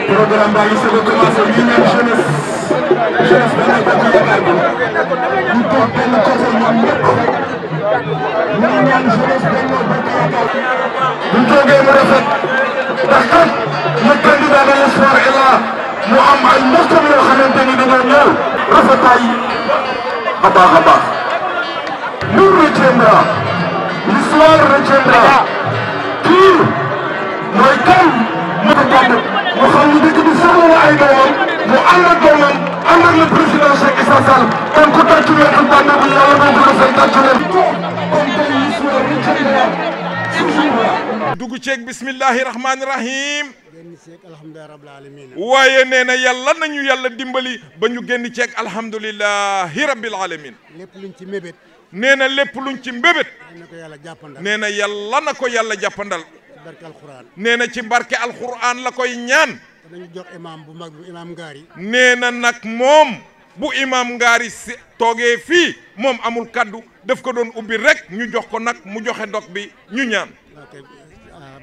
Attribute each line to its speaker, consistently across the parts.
Speaker 1: programme baa ngi soog a commencé ñu ñaan jeunesse jeunesse benn bopp yaakaar bi ñu toog benn côté ñoom ñëpp ñu ñaan jeunesse benn bopp yaakaar bu ñu toogee mu rafet ndax kat le candidat de l'espoir est là mu am ay mbokkam yoo xamante ni dañoo ñëw rafetaay a baax a baax. Nous retiendra, l'histoire retiendra. Pire mooy kan mu ko jàpp mu xam ni dëkk bi soxla na ay doomam mu ànd ak doomam ànd ak le président Cheikh Issa Sall kon ku tàccu leen ak tànn bi yàlla may ko fay tàccu leen. kon tey
Speaker 2: dugg ceeg bismillahi rahmaani rahim.
Speaker 3: génn ceeg alhamdulilah rabbil alamin.
Speaker 2: waaye nee na yàlla nañu yàlla dimbali ba ñu génn ceeg alhamdulilahi rabbil alamin.
Speaker 3: lépp luñ ci mébét.
Speaker 2: nee na lépp luñ ci mbébét.
Speaker 3: na ko yàlla jàppandal.
Speaker 2: nee na yàlla na ko yàlla jàppandal.
Speaker 3: ci barke alquran.
Speaker 2: nee na ci barke alquran la koy ñaan.
Speaker 3: dañu jox imam bu mag bi imam Ngari.
Speaker 2: nee na nag moom bu imam Ngari si toogee fii moom amul kaddu daf ko doon ubbi rek ñu jox ko nag mu joxe dog bi ñu ñaan.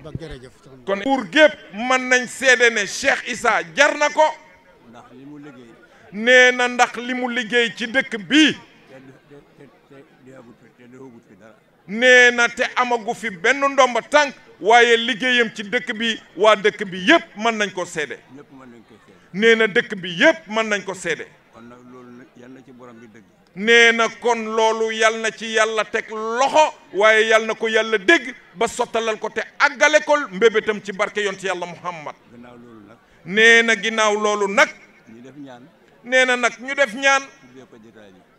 Speaker 3: ba jërëjëf.
Speaker 2: kon pour gépp mën nañ seede ne Cheikh Issa jar na ko.
Speaker 3: ndax li mu liggéey.
Speaker 2: nee na ndax li mu liggéey ci dëkk bii. nee na te amagu fi benn ndomba tànk waaye liggéeyam ci dëkk bi waa dëkk bi yépp mën nañ ko seede. nee na dëkk bi yépp mën nañ ko seede. nee na kon loolu yal na ci yàlla teg loxo waaye yal na ko yàlla dégg ba sottalal ko te àggale ko mbébétam ci barke yonti yàlla Muhammad. nee na ginnaaw loolu nag. nee na nag ñu def ñaan.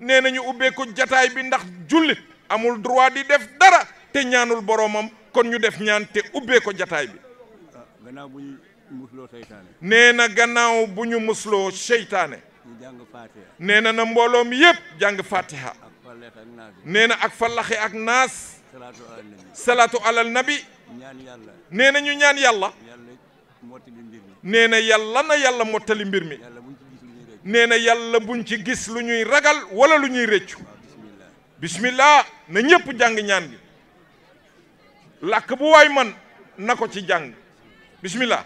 Speaker 2: nee na ñu ubbee ko jataay bi ndax jullit amul droit di def dara te ñaanul boroomam kon ñu def ñaan te ubbee ko jataay bi. nee na gannaaw bu ñu musloo seytaane. nee na na mbooloo mi yëpp jàng fatiha. nee na ak fallaxe ak naas. salaatu alal nabi. nee na ñu ñaan yàlla. nee na yàlla na yàlla mottali mbir mi. nee na yàlla buñ ci gis lu ñuy ragal wala lu ñuy rëccu. bismillah na ñëpp jàng ñaan gi. làkk bu waay man na ko ci jàng. bismillah.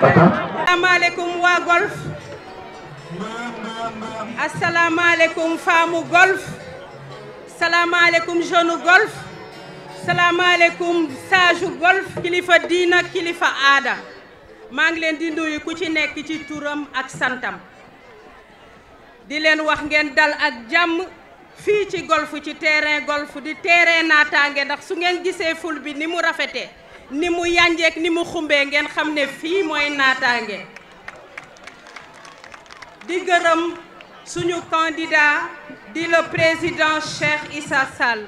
Speaker 4: Assalamualaikum waa golf assalamualaikum faamu golf assalamualaikum jeune golf assalamualaikum sage golf kilifa diina kilifa aada maa ngi leen di nuyu ku ci nekk ci turam ak santam di leen wax ngeen dal ak jàmm fii ci golf ci terrain golf di terrain naataange ndax su ngeen gisee ful bi ni mu rafetee ni mu yanjeek ni mu xumbee ngeen xam ne fii mooy naataange di gërëm suñu candidat di le président Cheikh Issa Sall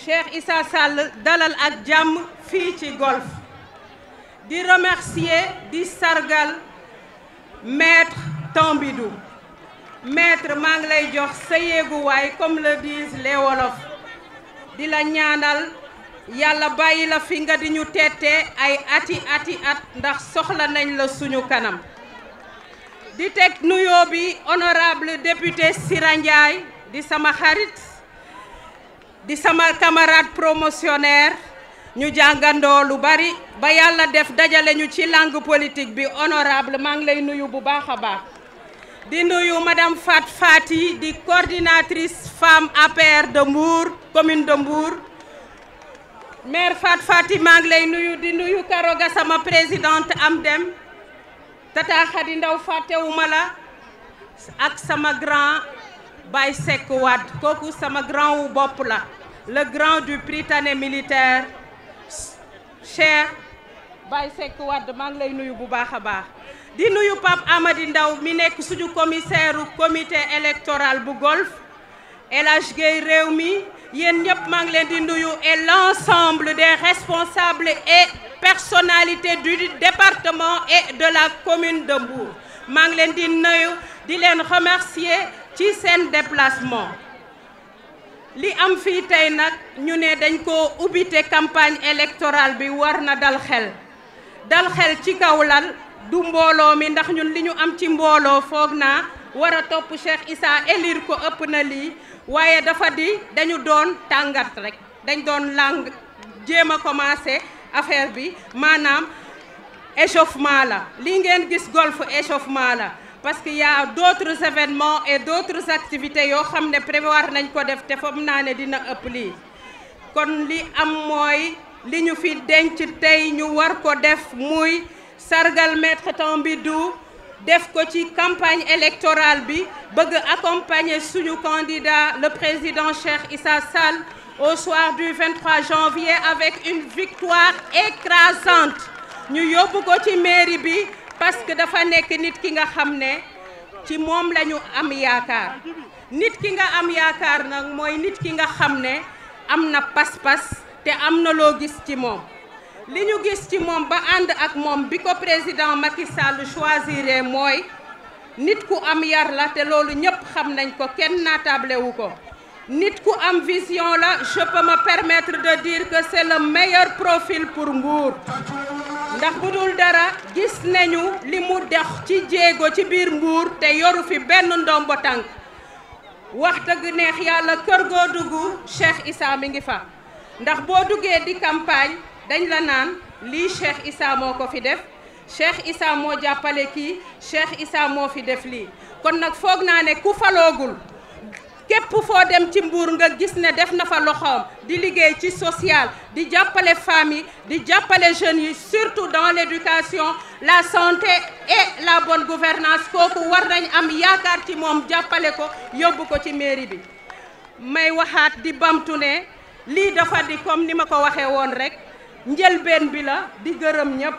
Speaker 4: Cheikh Issa Sall dalal ak jàmm fii ci golf di remercier di sargal maître Tambidou maître maa ngi lay jox sa yéeguwaay comme le disent les wolof di la ñaanal yàlla bàyyi la fi nga di ñu teete ay ati at ndax soxla nañ la suñu kanam di teg nuyoo bi honorable député Sira Ndiaye di sama xarit di sama camarade promotionnaire ñu jàngandoo lu bari ba yàlla def dajale ñu ci langue politique bi honorable maa ngi lay nuyu bu baax a baax di nuyu madame Fat Fati di coordinatrice femme APR de Mbour commune de Mbour maire Fat Fati maa ngi lay nuyu di nuyu Karoga sama présidente am dem Tata Khady Ndaw fàttewuma la ak sama grand Baye Seck Wade kooku sama grand wu bopp la le grand du Prytanée militaire cher Baye Seck Wade maa ngi lay nuyu bu baax a baax di nuyu Pape Amady Ndaw mi nekk suñu commissaire u comité électoral bu golf El Hadj Gueye réew mi yéen ñëpp maa ngi leen di nuyu et l'ensemble des responsables et personnalités du département et de la commune de Mbour maa ngi leen di nuyu di leen remercier ci seen déplacement. li am fii tey nag ñu ne dañ ko ubbite campagne électorale bi war na dal xel ci kaw lal du mbooloo mi ndax ñun li ñu am ci mbooloo foog naa war a topp Cheikh Issa élire ko ëpp na lii waaye dafa di dañu doon tàngat rek dañ doon lang jéem a commencé affaire bi maanaam échauffement la li ngeen gis golf échauffement la parce qu'il y a d'autres événements et d'autres activités yoo xam ne prévoir nañ ko def te foog naa ne dina ëpp lii kon li am mooy li ñu fi denc tey ñu war ko def muy sargal Maître Tambidou def ko ci campagne électorale bi bëgg accompagner suñu candidat le président Cheikh Issa Sall au soir du 23 janvier avec une victoire écrasante ñu yóbbu ko ci mairie bi parce que dafa nekk nit ki nga xam ne ci moom la ñu am yaakaar nit ki nga am yaakaar nag mooy nit ki nga xam ne am na pas-pas te am na loo gis ci moom li ñu gis ci moom ba ànd ak moom bi ko président Macky Sall choisir mooy nit ku am yar la te loolu ñëpp xam nañ ko kenn naatable wu ko nit ku am vision la je peux me permettre de dire que c'est le meilleur profil pour Mbour ndax bu dul dara gis nañu li mu dox ci jéego ci biir Mbour te yoru fi benn ndombo tànk wax dëgg neex yàlla kër goo dugg Cheikh Issa mi ngi fa ndax boo duggee di campagne dañ la naan lii Cheikh Issa moo ko fi def Cheikh Issa moo jàppale kii Cheikh Issa moo fi def lii kon nag foog naa ne ku faloogul képp foo dem ci Mbour nga gis ne def na fa loxoom di liggéey ci social di jàppale famille di jàppale jeunes yi surtout dans l'éducation la santé et la bonne gouvernance kooku war nañ am yaakaar ci moom jàppale ko yóbbu ko ci mairie bi may waxaat di bamtu ne lii dafa di comme ni ma ko waxee woon rek njëlbeen bi la di gërëm ñëpp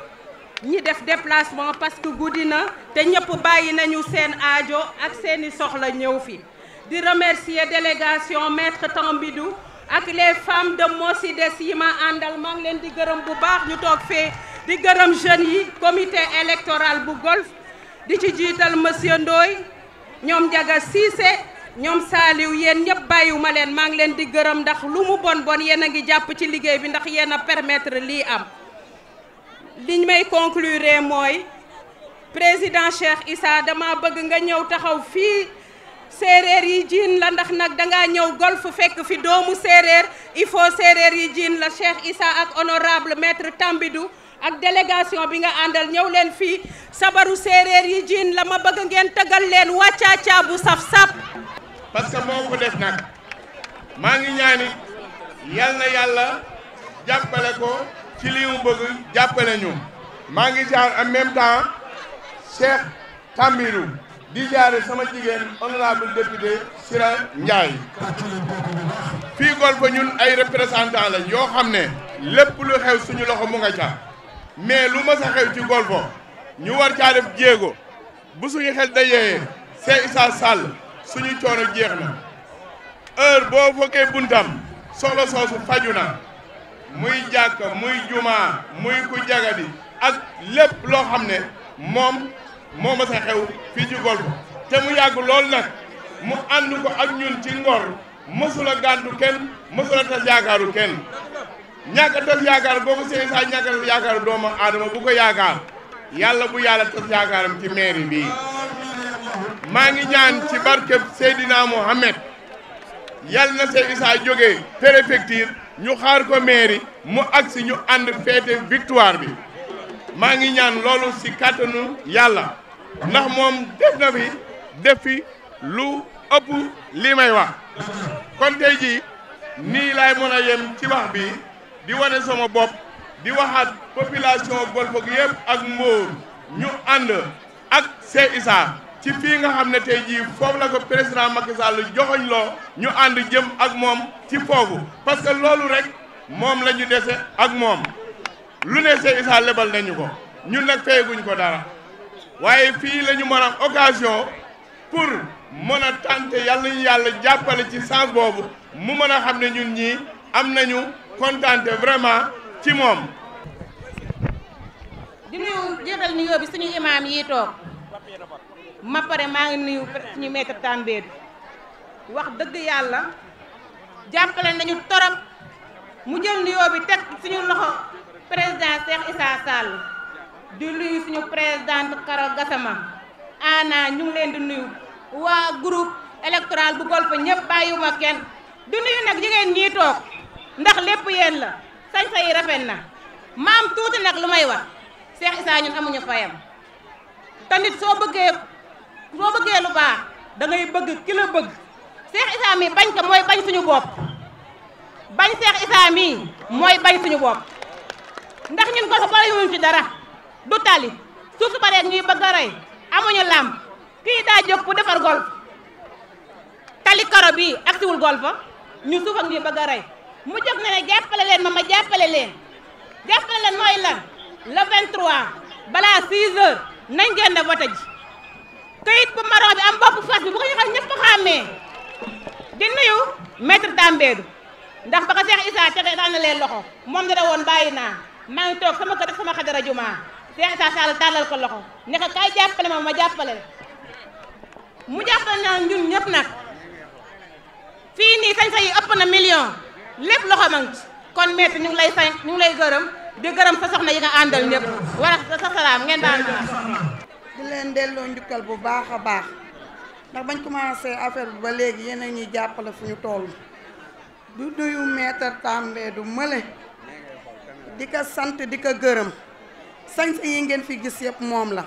Speaker 4: ñi def déplacement parce que guddi na te ñëpp bàyyi nañu seen aajo ak seeni soxla ñëw fi di remercier délégation Maître Tambidou ak les femmes de Mossides yi ma àndal maa ngi leen di gërëm bu baax ñu toog fee di gërëm jeunes yi comité électoral bu golf di ci jiital monsieur Ndoye ñoom Ndiaga Cissé ñoom Saliou yéen ñëpp bàyyiwuma leen maa ngi leen di gërëm ndax lu mu bon bon yéen a ngi jàpp ci liggéey bi ndax yéen a permettre lii am liñ may conclure mooy président Cheikh Issa dama bëgg nga ñëw taxaw fii séeréer yi jiin la ndax nag dangaa ñëw golf fekk fi doomu séeréer il faut séeréer yi jiin la Cheikh Issa ak honorable Maître Tambidou ak délégation bi nga àndal ñëw leen fii sabaru séeréer yi jiin la ma bëgg ngeen tëggal leen wàccaaca bu saf-saf
Speaker 5: parce que moo ko def nag maa ngi ñaani yal na yàlla jàppale ko ci li mu bëgg jàppale ñu maa ngi jaar en même temps Cheikh Tambidou di jaare sama jigéen honorable député Sira Ndiaye fii Golf ñun ay représentant lañ yoo xam ne lépp lu xew suñu loxo mu nga ca mais lu mas a xew ci Golf ñu war caa def jéego bu suñu xel dajee Cheikh Issa Sall suñu coono jeex na heure boo fokkee buntam soxla soosu faju na muy jàkk muy juma muy ku jagadi ak lépp loo xam ne moom moo ma sa xew fii ci Golf te mu yàgg lool nag mu ànd ko ak ñun ci ngor mësula gàntu kenn mësula tas yaakaaru kenn ñàkk a tas yaakaar boobu Cheikh Issa ñàkk a tas yaakaaru doomu aadama bu ko yaakaar yàlla bu yàlla tas yaakaaram ci mairie bii maa ngi ñaan ci barkeb Seydina Mohamed yàlla na Cheikh Issa jógee préfecture ñu xaar ko mairie mu agsi ñu ànd feete victoire bi maa ngi ñaan loolu ci kàttanu yàlla ndax moom def fi lu ëpp lii may wax kon tey jii nii laay mën a yem ci wax bi di wane sama bopp di waxaat population Golf gi yëpp ak Mbour ñu ànd ak Cheikh Issa ci fii nga xam ne tey jii foofu la ko président Macky Sall joxoñ loo ñu ànd jëm ak moom ci foofu parce que loolu rek moom la ñu dese ak moom lu ne Cheikh Issa lebal nañu ko ñun nag feeguñ ko dara waaye fii la ñu mën a am occasion pour mën a tenter yàlla ñu yàlla jàppale ci sens boobu mu mën a xam ne ñun ñii am nañu kontante vraiment ci moom.
Speaker 4: di nuyu jébbal nuyoo bi suñu imaam yi toog ma pare maa ngi nuyu suñu maître Tambédou wax dëgg yàlla jàppale nañu torop mu jël nuyoo bi teg suñu loxo président Cheikh Issa Sall di nuyu suñu présidente Karo Gassama ana ñu ngi leen di nuyu waa groupe électoral bu Golf ñëpp bàyyiwuma kenn di nuyu nag jigéen ñii toog ndax lépp yéen la sañ-sañ yi rafet na ma am tuuti nag lu may wax Cheikh Issa ñun amuñu fayam te nit soo bëggee lu baax da ngay bëgg ki la bëgg Cheikh Issa mi bañ ko mooy bañ suñu bopp bañ Cheikh Issa mi mooy bañ suñu bopp ndax ñun Golf bariwuñ ci dara du tali suuf su baree ñuy bëgg a rey amuñu làmp kii daa jóg pour defar Golf tali karo bii ak siwul Golf ñu suuf ak ñuy bëgg a rey mu jóg ne jàppale leen ma jàppale leen mooy lan le 23 balaa 6 heures nañ génn vote ji këyit bu marron bi am bopp fas bi bu ko ñu xam ñëpp xàmmee di nuyu maître Tambédou ndax ba ko Cheikh Issa tege daan na leen loxo moom dara woon bàyyi naa maa ngi toog sama kër sama xadara jumaa Cheikh Issa Sall tàllal ko loxo ne ko kaay jàppale ma jàppale mu jàppale naa ñun ñëpp nag fii nii sañ-sañ yi ëpp na million lépp loxo ma ngi ci kon maître ñu ngi lay gërëm di gërëm sa soxna yi nga àndal ñëpp war a sa salaam ngeen daan
Speaker 6: di leen delloo njukkal bu baax a baax ndax bañ commencé affaire bi ba léegi yéen a ñuy jàppale fu ñu toll du nuyu maître Tambédou mële di ko sant di ko gërëm sañ yi ngeen fi gis yëpp moom la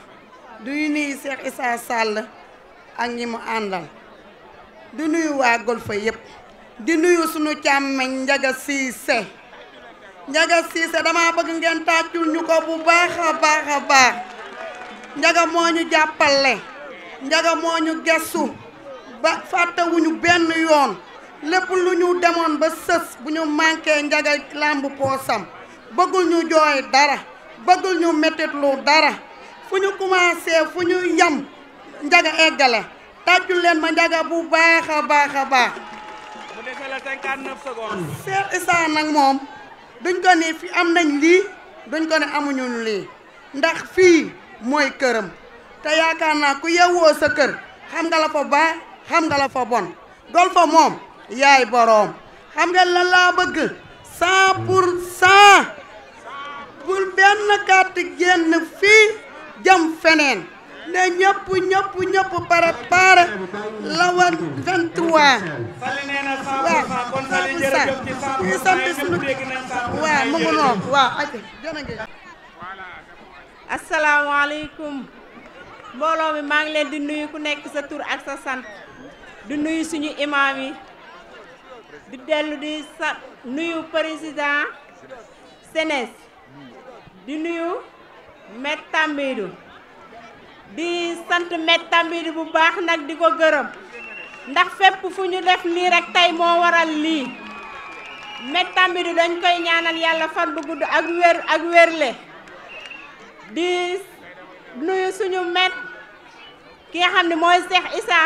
Speaker 6: du nuyu Cheikh Issa Sall ak ñi mu àndal di nuyu waa Golf yëpp di nuyu sunu càmmeñ Njaga Siise dama bëgg ngeen tàccul ñu ko bu baax a baax a baax Njaga moo ñu jàppale Njaga moo ñu gestu ba fàttewuñu benn yoon lépp lu ñu demoon ba sës bu ñu manqué Njaga làmb poosam bëggul ñu jooy dara bëggul ñu mettitlu dara fu ñu commencé fu ñu yam Njaga eggale tàccul leen ma Njaga bu baax a baax a baax
Speaker 7: mu dese la 59 secondes.
Speaker 6: Cheikh Issa nag moom duñ ko ni fi am nañ lii duñ ko ne amuñu lii ndax fii mooy këram te yaakaar naa ku yewwoo sa kër xam nga la fa baax xam nga la fa bon Golf moom yaay boroom xam nga lan laa bëgg 100% bul benn carte génn fii jëm feneen ne ñëpp préparé la woon 23.
Speaker 7: Sali nee na 100% kon Sali jërëjëf ci 100%.
Speaker 6: waaw mu ngi noonu waaw ak jërëjëf.
Speaker 4: asalaamaaleykum mbooloo mi maa ngi leen di nuyu ku nekk sa tur ak sa sant di nuyu suñu imaam yi di dellu di nuyu président Sénès di nuyu maître Tambédou di sant maître Tambédou bu baax nag di ko gërëm ndax fépp fu ñu def nii rek tey moo waral lii maître Tambédou dañ koy ñaanal yàlla fan bu gudd ak wérle di nuyu suñu maître ki nga xam ne mooy Cheikh Issa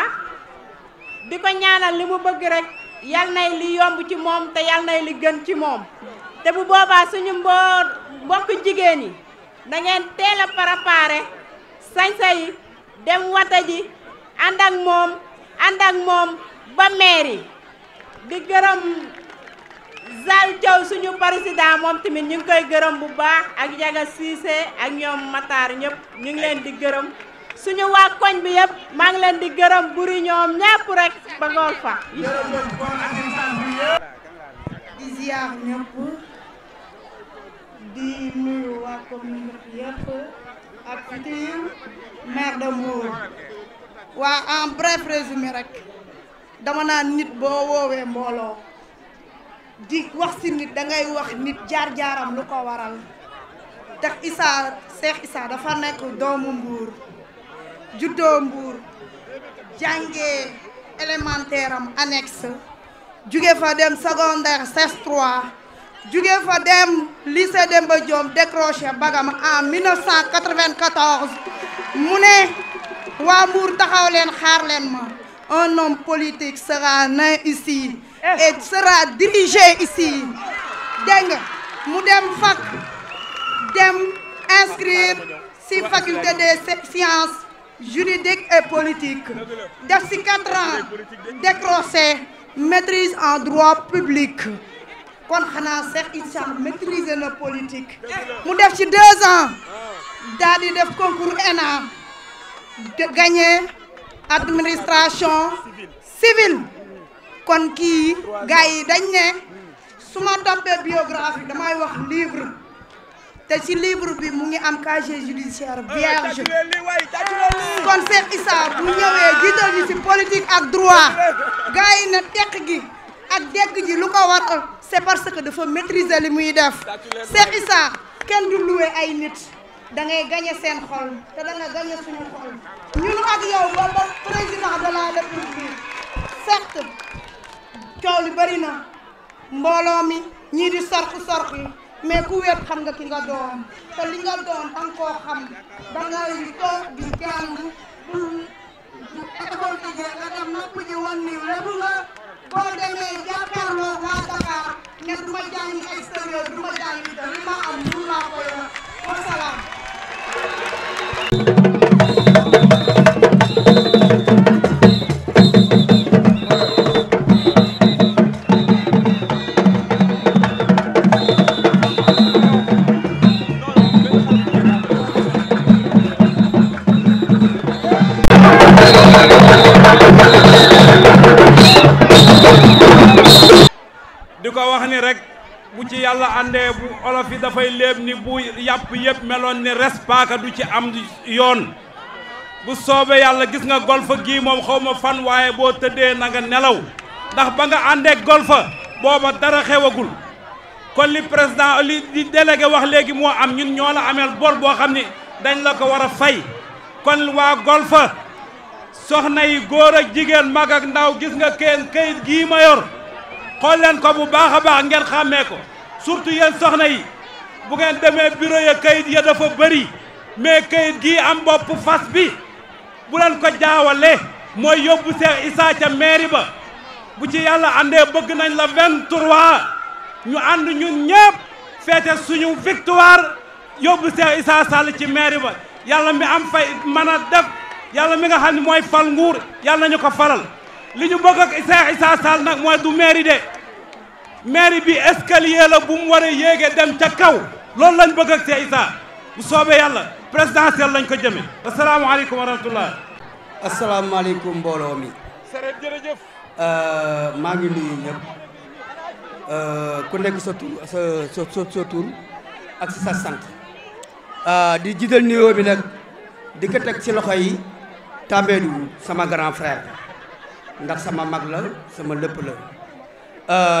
Speaker 4: di ko ñaanal li mu bëgg rek yal nay li yomb ci moom te yal nay li gën ci moom te bu boobaa suñu mbokk jigéen yi da ngeen teel a préparé sañsa yi dem wata ji ànd ak moom ba mairie di gërëm Zal Thiaw suñu président moom tamit ñu ngi koy gërëm bu baax ak Njaga Siise ak ñoom Matar ñëpp ñu ngi leen di gërëm suñu waa koñ bi yëpp maa ngi leen di gërëm buri ñoom ñëpp rek ba Golf fa
Speaker 6: di ziar ñëpp di nuyu waa commune yëpp ak futur maire de Mbour waa en bref résumé rek dama naan nit boo woowee mbooloo di wax ci nit dangay wax nit jaar-jaaram lu ko waral tax Cheikh Issa dafa nekk doomu Mbour juddoo Mbour jàngee élémentaire am annexe jóge fa dem secondaire CES3 jóge fa dem lycée Demba Diop décroché bagam en 1994 mu ne waa Mbour taxaw leen xaar leen ma un homme politique sera né ici et sera dirigé ici. dégg nga mu dem fac dem inscrire ci faculté des sciences juridiques et politiques def ci 4 ans décroché maîtrise en droit public kon xanaa Cheikh Issa maîtriser na politique mu def ci 2 ans daal di def concours ENA gagné administration civile kon kii gars yi dañ ne su ma toppee biographie damay wax livre te ci livre bi mu ngi am casier judiciaire vierge kon Cheikh Issa bu ñëwee jiital ñu ci politique ak droit gars yi ne tekk gi ak dégg ji lu ko war c'est parce que dafa maîtriser li muy def Cheikh Issa kenn du loué ay nit da ngay gagné seen xol te da nga gagné suñu xol ñun ak yow ba président de la république certes coow li bëri na mbooloo mi ñii di sorki mais ku wéet xam nga ki nga doon te li nga doon danga koo xam da ngay toog di jàng du école tijjee nga dem nopp ji wan ni lébu nga boo demee jàkkaarloo waa Dakar ne du ma jàngi extérieur du ma jàngi te li ma am mun laa ko yor wasalaam.
Speaker 8: di ko wax ni rek bu ci yàlla àndee bu olof yi dafay léeb ni bu yàpp yëpp meloon ni res paaka du ci am yoon bu soobee yàlla gis nga golf gii moom xaw ma fan waaye boo tëddee na nga nelaw ndax ba nga àndee golfa booba dara xewagul kon li président li di délégué wax léegi moo am ñun ñoo la ameel bor boo xam ni dañ la ko war a fay kon waa golfa soxna yi góor ak jigéen mag ak ndaw gis nga kayit gii ma yor xool leen ko bu baax a baax ngeen xàmmee ko surtout yéen soxna yi bu ngeen demee bureau ya kayit ya dafa bëri mais kayit gii am bopp fas bi bu leen ko jaawale mooy yóbbu Cheikh Issa ca mairie ba bu ci yàlla àndee bëgg nañ la 23 ñu ànd ñun ñëpp feete suñu victoire yóbbu Cheikh Issa Sall ci mairie ba yàlla mi am fay mën a def yàlla mi nga xam ne mooy fal nguur yàlla ñu ko falal li ñu bëgg ak Cheikh Issa Sall nag mooy du mairie de mairie bi escalier la bu mu war a yéege dem ca kaw loolu lañ bëgg ak Cheikh Issa bu soobee yàlla présidentiel lañ ko jëme asalaamaaleykum wa rahmatullah
Speaker 9: asalaamaaleykum mbooloo mi
Speaker 2: Saret jërëjëf
Speaker 9: maa ngi nuyu ñëpp ku nekk sa tur sa tur ak sa sant di jiital nuyoo bi nag di ko teg ci loxo yi Tambédou sama grand frère ndax sama mag la sama lépp la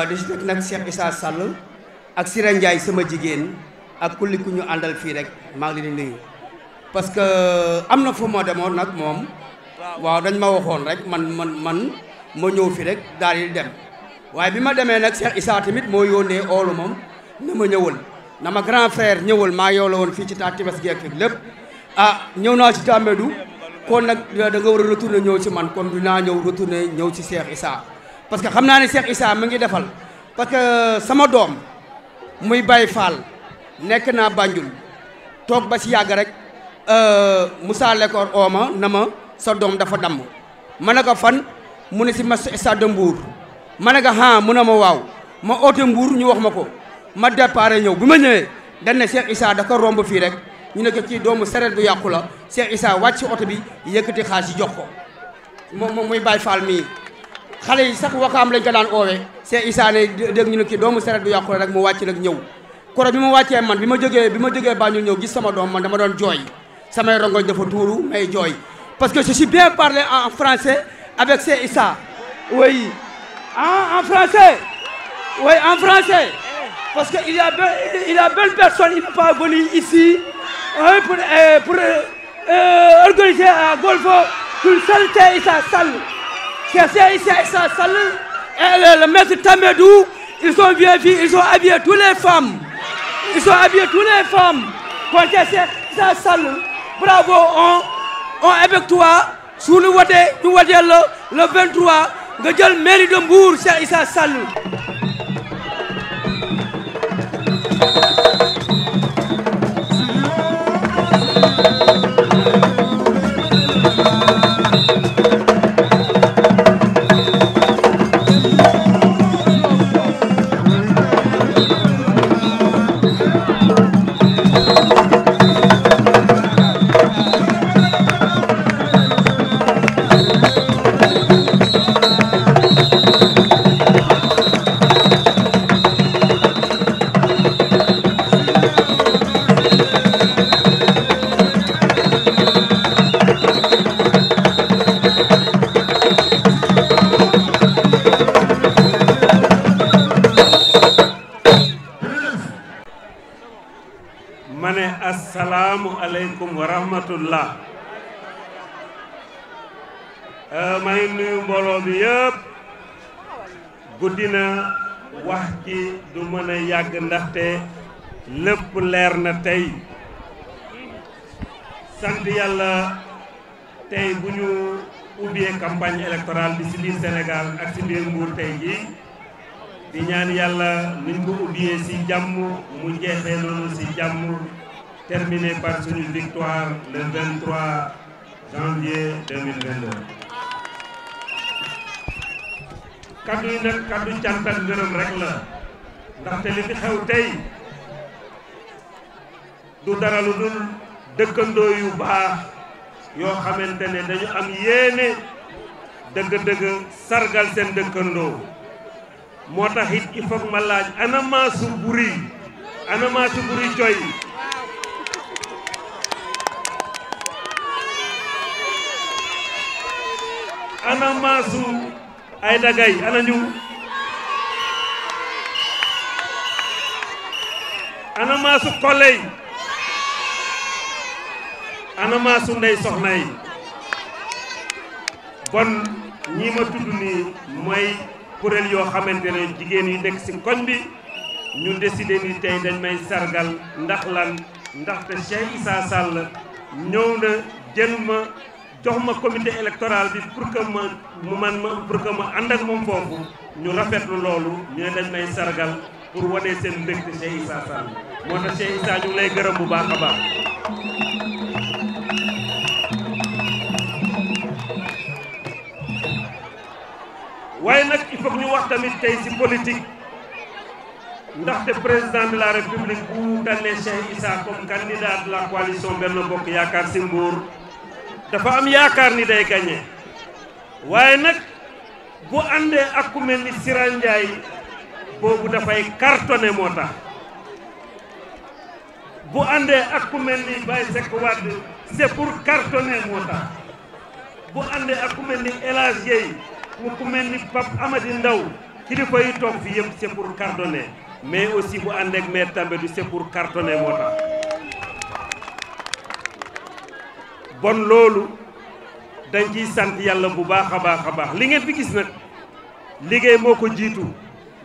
Speaker 9: di si teg nag Cheikh Issa Sall ak Sira Ndiaye sama jigéen ak kulli ku ñu àndal fii rek maa ngi leen di nuyu parce que am na fu moo demoon nag moom waaw dañ ma waxoon rek man ma ñëw fi rek daal di dem waaye bi ma demee nag Cheikh Issa tamit moo yónnee oolu moom na ma ñëwal na ma grand frère ñëwal maa yow la woon fii ci taa tibes geek fi lépp ñëw naa ci Tambédou kon nag da nga war a retourner ñëw ci man kon dinaa ñëw retourner ñëw ci Cheikh Issa parce que xam naa ne Cheikh Issa mu ngi defal parce que sama doom muy Baye Fall nekk naa Banjul toog ba ci yàgg rek Moussa Lekor ooma na ma sa doom dafa damm ma ne ko fan mu ne si ma stade de Mbour ma ne ko mu ne ma waaw ma oote Mbour ñu wax ma ko ma départ ñëw bi ma ñëwee dañ ne Cheikh Issa da ko romb fii rek ñu ne ko ci doomu sareet bu yàqu la Cheikh Issa wàcc ci oto bi yëkkati xaalis yi jox ko moom muy Baye Fall mii xale yi sax wakaam lañ ko daan oowee Cheikh Issa ne dégg ñu ne kii doomu sareet bu yàqu la rek mu wàcc nag ñëw koro bi ma wàccee man bi ma jógee Banjul ñëw gis sama doom man dama doon jooy samay rongoñ dafa tuuru may jooy parce que je suis bien parlé en français avec Cheikh Issa oui en français oui en français parce que il y a belle personne il n'est pas venu ici pour organiser à Golfo une seule Cheikh Issa Sall Cheikh Issa Sall et le maître Tambédou ils ont bien vu ils ont habillé toutes les femmes Quand Cheikh Issa Sall bravo on avec toi suñu wotee ñu woteel la le 23 nga jël mairie de Mbour Cheikh Issa Sall.
Speaker 8: Assalamu alaikum wa rahmatullah. maa ngi nuyu mbooloo bi yëpp guddina wax ci du mën a yàgg ndaxte lépp leer na tey sant yàlla tey bu ñu ubbee campagne électorale bi ci biir Sénégal ak ci biir Mbour tey ji di ñaan yàlla nuñ ko ubbee ci jàmm mu jeexee noonu ci jàmm terminé par une victoire le 23 janvier 2022. kaddu yi nag kaddu cant ak ngërëm rek la ndaxte li fi xew tey du dara lu dul dëkkandoo yu baax yoo xamante ne dañu am yéene dëgg-dëgg sargal seen dëkkandoo moo tax it il faut ma laaj ana Maasu Buri coy ana Maasu ay dagay ana ñu ana Maasu koley ana Maasu ndey soxna yi bon ñi ma tudd nii mooy kuréel yoo xamante ne jigéen yi nekk ci koñ bi ñu décidé ni tey dañ may sargal ndax lan ndaxte Cheikh Issa Sall ñëw na jël ma jox ma comité électoral bi pour que ma ànd ak moom foofu ñu rafetlu loolu ñu ne dañ may sargal pour wane seen mbégte Cheikh Issa Sall moo tax Cheikh Issa ñu ngi lay gërëm bu baax a baax. waaye nag il faut ñu wax tamit tey ci politique ndaxte président de la république bu tànnee Cheikh Issa comme candidat de la coalition Benno Bokk Yaakaar ci Mbour dafa am yaakaar ni day gagné waaye nag bu àndee ak ku mel ni Sira Ndiaye boobu dafay cartonné moo tax bu àndee ak ku mel ni Baye Seck Wade c'est pour cartonné moo tax bu àndee ak ku mel ni El Hadj Gueye ku mel ni Pape Amady Ndaw kilifa yi toog fi yëpp c'est pour cartonné mais aussi bu àndee ak maire Tambédou c'est pour cartonné moo tax bon loolu dañ ciy sant yàlla bu baax a baax a baax li ngeen fi gis nag liggéey moo ko jiitu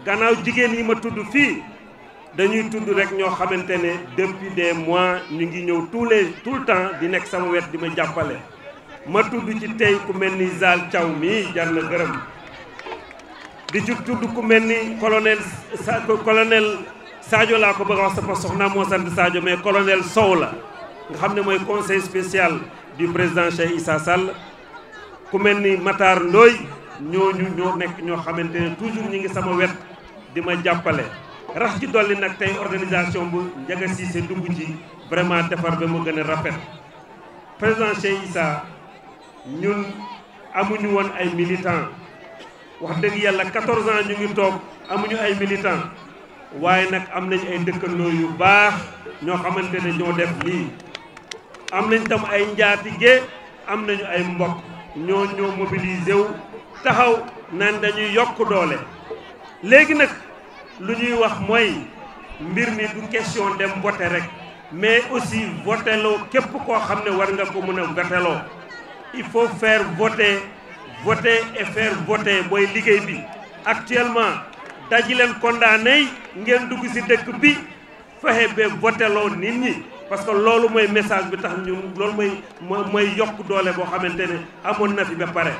Speaker 8: gannaaw jigéen yi ma tudd fii dañuy tudd rek ñoo xamante ne depuis des mois ñu ngi ñëw tout le temps di nekk sama wet di ma jàppale ma tudd ci tey ku mel ni Zal Thiaw mii jar na gërëm di ci tudd ku mel ni colonel Sadio laa ko bëgg a wax sama soxna moo sant Sadio mais colonel Sow la nga xam ne mooy conseil spécial du président Cheikh Issa Sall ku mel ni Matar Ndoye ñooñu ñoo nekk ñoo xamante ne toujours ñi ngi sama wet di ma jàppale rax ci dolli nag tey organisation bu Ndiaga Cissé dugg ci vraiment defar ba mu gën a rafet président Cheikh Issa ñun amuñu woon ay militants wax dëgg yàlla 14 ans ñu ngi toog amuñu ay militants waaye nag am nañ ay dëkkandoo yu baax ñoo xamante ne ñoo def lii am nañ tam ay njaatige am nañu ay mbokk ñoo mobilisé wu taxaw naan dañuy yokk doole léegi nag lu ñuy wax mooy mbir mi du question dem voter rek mais aussi voteloo képp koo xam ne war nga ko mën a voteloo il faut faire voter et faire voter mooy liggéey bi actuellement daji leen condamné ngeen dugg ci dëkk bi fexe ba voteloo nit ñi parce que loolu mooy message bi tax ñun loolu mooy yokk doole boo xamante ne amoon na fi ba pare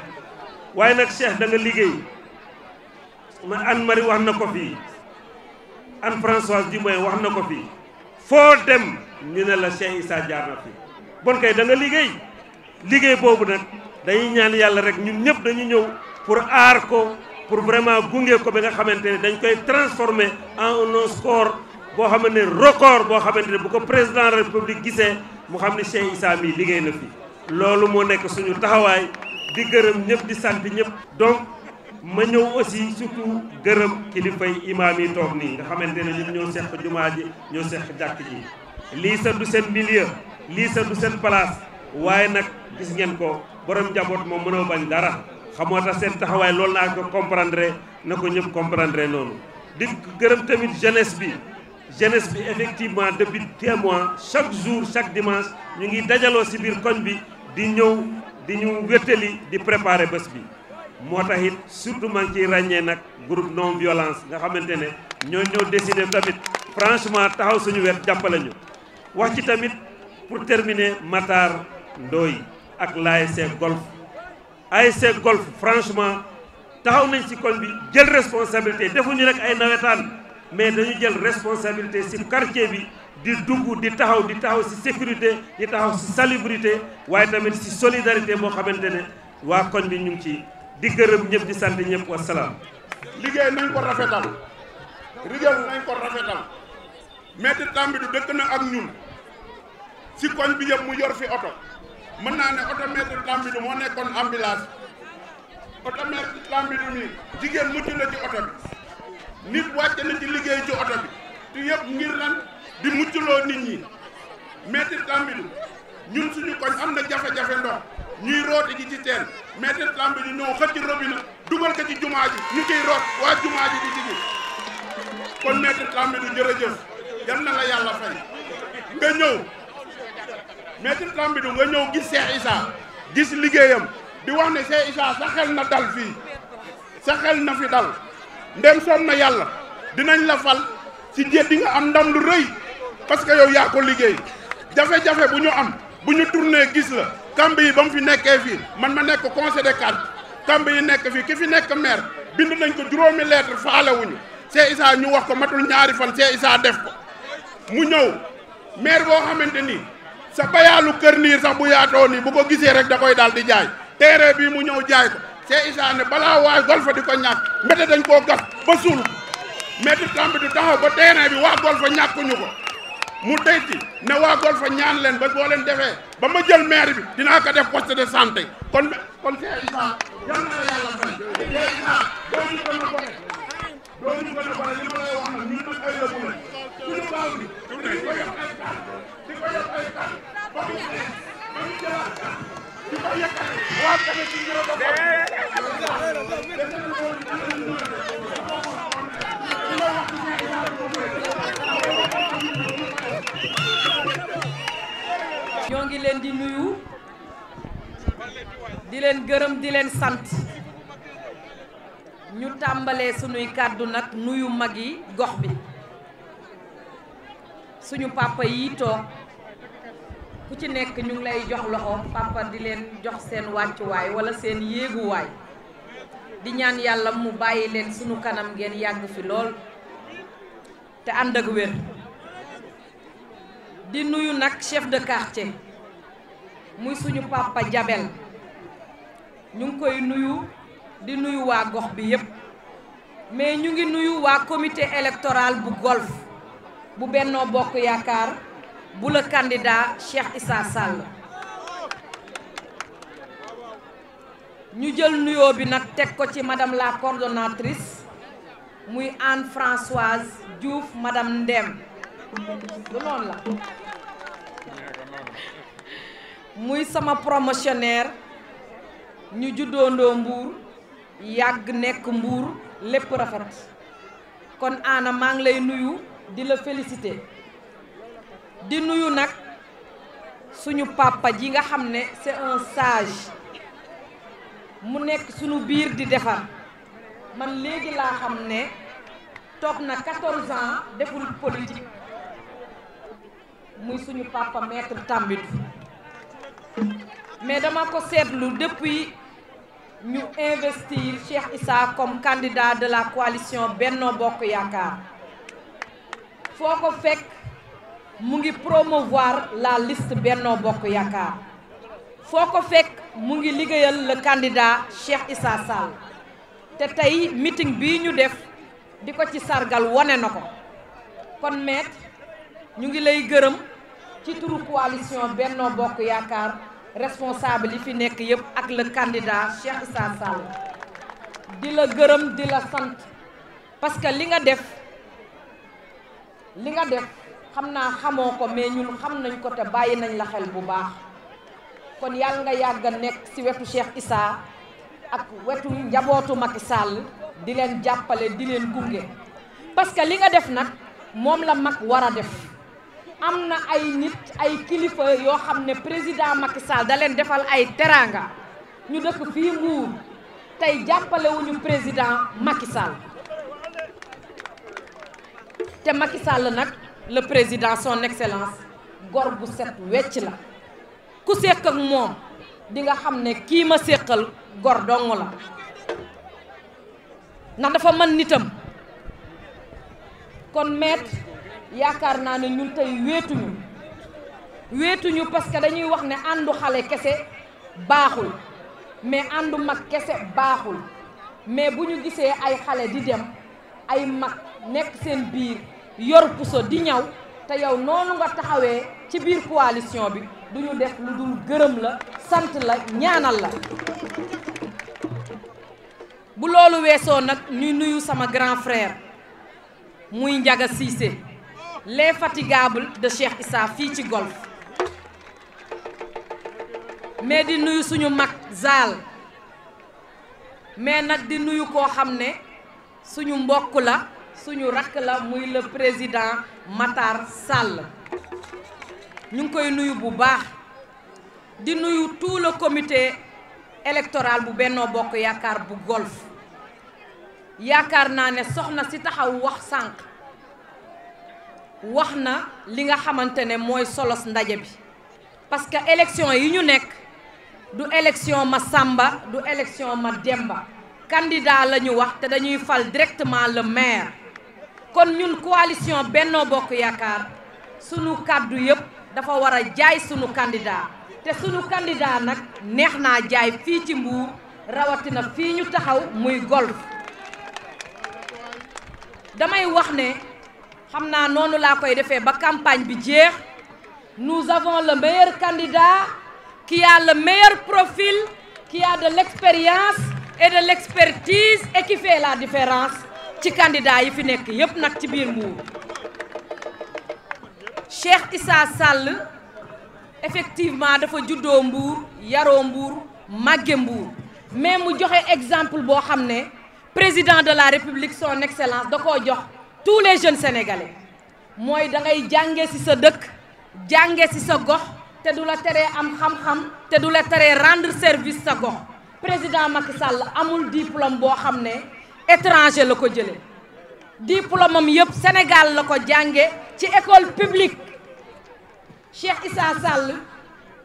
Speaker 8: waaye nag Cheikh da nga liggéey Anne Marie wax na ko fii Anne Françoise Diomaye wax na ko fii foo dem ñu ne la Cheikh Issa jaar na fi bon kay da nga liggéey boobu nag dañuy ñaan yàlla rek ñun ñëpp dañu ñëw pour aar ko pour vraiment gunge ko ba nga xamante ne dañ koy transformer en un score boo xamante ne record boo xamante ne bu ko président de la république gisee mu xam ne Cheikh Issa mi liggéey na fi loolu moo nekk suñu taxawaay di gërëm ñëpp di sant ñëpp donc ma ñëw aussi surtout gërëm kilifay imaam yi toog nii nga xamante ne ñun ñoo seq jumaa ji ñoo seq jàkk ji lii sa du seen milieu lii sa du seen place waaye nag gis ngeen ko borom njaboot moom mënoo bañ dara xamoo tax seen taxawaay loolu naa ko comprendre na ko ñëpp comprendre noonu di gërëm tamit jeunesse bi effectivement depuis des mois chaque jour chaque dimanche ñu ngi dajaloo ci biir koñ bi di ñëw di ñu wéttali di préparer bés bi moo tax it surtout maa ngi ciy ràññee nag groupe non violence nga xamante ne ñoo ñëw décider tamit franchement taxaw suñu wet jàppale ñu wax ci tamit pour terminer Matar Ndoye ak l'ASC Golf ASC Golf franchement taxaw nañ ci koñ bi jël responsabilité defuñu rek ay nawetaan mais dañu jël responsabilité ci quartier bi di dugg di taxaw ci sécurité di taxaw ci salubrité waaye tamit ci solidarité moo xamante ne waa koñ bi ñu ngi ci di gërëm ñëpp di sant ñëpp wasalaam.
Speaker 5: liggéey nañ ko rafetal Maître Tambidou dëkk na ak ñun ci koñ bi yëpp mu yor fi oto mën naa ne oto Maître Tambidou moo nekkoon ambulance oto Maître Tambidou mi jigéen mucc na ci oto bi nit wàcc na ci liggéey ci oto bi te yëpp ngir lan di muccloo nit ñi Maître Tambidou ñun suñu koñ am na jafe-jafe ndox ñuy rooti ji ci teen Maître Tambidou ñëw xëcc robinet dugal ko ci jumaa ji ñu ciy root waa jumaa ji di ci kon Maître Tambidou jërëjëf yal na la yàlla fay nga ñëw Maître Tambidou nga ñëw gis Cheikh Issa gis liggéeyam di wax ne Cheikh Issa sa xel na dal fii sa xel na fi dal ndem soom na yàlla dinañ la fal ci jéet di nga am ndam lu rëy parce que yow yaa ko liggéey jafe-jafe bu ñu am bu ñu tourné gis la kamb yi ba mu fi nekkee fii man ma nekk conseil de quartier kamb yi nekk fii ki fi nekk maire bind nañ ko 5 lettre faalewuñu Cheikh Issa ñu wax ko matul 2 fan Cheikh Issa def ko mu ñëw maire boo xamante ni sa bayaalu kër niir sax bu yaatoo nii bu ko gisee rek da koy daal di jaay terrain bii mu ñëw jaay ko Cheikh Issa ne balaa waa Golf di ko ñàkk mbete dañ koo gas ba suul Maître Tambidou taxaw ba terrain bi waa Golf ñàkkuñu ko mu deyti ne waa Golf ñaan leen ba boo leen defee ba ma jël maire bi dinaa ko def poste de santé kon Cheikh Issa yal na la yàlla fay Cheikh Issa doo ñu gën a bone li ma lay wax nag ñun nag ay lëbu la suñu baaw bi di ko yokk ay kan di ko yokk ay kan ba mu neex ba mu jëlaat kan di ko yëkkati waa kane ci ngiro ba
Speaker 4: ñoo ngi leen di nuyu di leen gërëm di leen sant ñu tàmbalee sunuy kàddu nag nuyu mag yi gox bi suñu papa yi toog ku ci nekk ñu ngi lay jox loxo papa di leen jox seen wàccuwaay walla seen yéeguwaay di ñaan yàlla mu bàyyi leen sunu kanam ngeen yàgg fi lool te ànd ak wér di nuyu nag chef de quartier muy suñu papa Jabel ñu ngi koy nuyu di nuyu waa gox bi yépp mais ñu ngi nuyu waa comité électoral bu Golf bu Benno Bokk Yaakaar bu le candidat Cheikh Issa Sall ñu jël nuyoo bi nag teg ko ci madame la coordonnatrice muy Anne Françoise Diouf madame Ndem du noonu la muy sama promotionnaire ñu juddoondoo Mbour yàgg nekk Mbour lépp rafet kon Anna maa ngi lay nuyu di la féliciter di nuyu nag suñu papa ji nga xam ne c'est un sage mu nekk suñu biir di defar man léegi laa xam ne toog na 14 ans deful politique muy suñu papa maître Tambidou mais dama ko seetlu depuis ñu investir Cheikh Issa comme candidat de la coalition Benno Bokk Yaakaar foo ko fekk mu ngi promouvoir la liste Benno Bokk Yaakaar foo ko fekk mu ngi liggéeyal le candidat Cheikh Issa Sall te tey meeting bii ñu def di ko ci sargal wone na ko kon maître ñu ngi lay gërëm ci turu coalition Benno Bokk Yaakaar responsable yi fi nekk yëpp ak le candidat Cheikh Issa Sall di la gërëm di la sant parce que li nga def xam naa xamoo ko mais ñun xam nañ ko te bàyyi nañ la xel bu baax kon yàlla nga yàgg a nekk ci wetu Cheikh Issa ak wetu njabootu Macky Sall di leen jàppale di leen gunge parce que li nga def nag moom la mag war a def am na ay nit ay kilifa yoo xam ne président Macky Sall da leen defal ay teraanga ñu dëkk fii Mbour tey jàppalewuñu président Macky Sall te Macky Sall nag le président son excellence gor bu set wecc la ku séq ak moom di nga xam ne kii ma séqal gor dong la ndax dafa mën nitam kon maître yaakaar naa ne ñun tey wéetuñu parce que dañuy wax ne àndu xale kese baaxul mais àndu mag kese baaxul mais bu ñu gisee ay xale di dem ay mag nekk seen biir yor puso di ñaw te yow noonu nga taxawee ci biir coalition bi duñu def lu dul gërëm la sant la ñaanal la bu loolu weesoo nag ñuy nuyu sama grand frère muy Ndiaga Cissé l'infatigable de Cheikh Issa fii ci Golf mais di nuyu suñu mag Zal mais nag di nuyu koo xam ne suñu mbokk la suñu rakk la muy le président Matar Sall ñu ngi koy nuyu bu baax di nuyu tout le comité électoral bu Benno Bokk Yaakaar bu Golf yaakaar naa ne soxna si taxaw wax sànq wax na li nga xamante ne mooy solos ndaje bi parce que élection yi ñu nekk du élection ma Samba du élection ma Demba candidat la ñu wax te dañuy fal directement le maire kon ñun coalition Benno Bokk Yaakaar sunu kàddu yëpp dafa war a jaay sunu candidat te sunu candidat nag neex naa jaay fii ci Mbour rawatina fii ñu taxaw muy Golf damay wax ne xam naa noonu laa koy defee ba campagne bi jeex nous avons le meilleur candidat qui a le meilleur profil qui a de l'expérience et de l'expertise et qui fait la différence ci candidat yi fi nekk yépp nag ci biir Mbour Cheikh Issa Sall effectivement dafa juddoo Mbour yaroo Mbour màgge Mbour mais mu joxe exemple boo xam ne président de la République son excellence da koo jox tous les jeunes sénégalais mooy da ngay jànge ci sa dëkk jànge ci sa gox te du la teree am xam-xam te du la teree rendre service sa gox président Macky Sall amul diplôme boo xam ne étranger la ko jëlee diplôme am yëpp Sénégal la ko jànge ci école publique Cheikh Issa Sall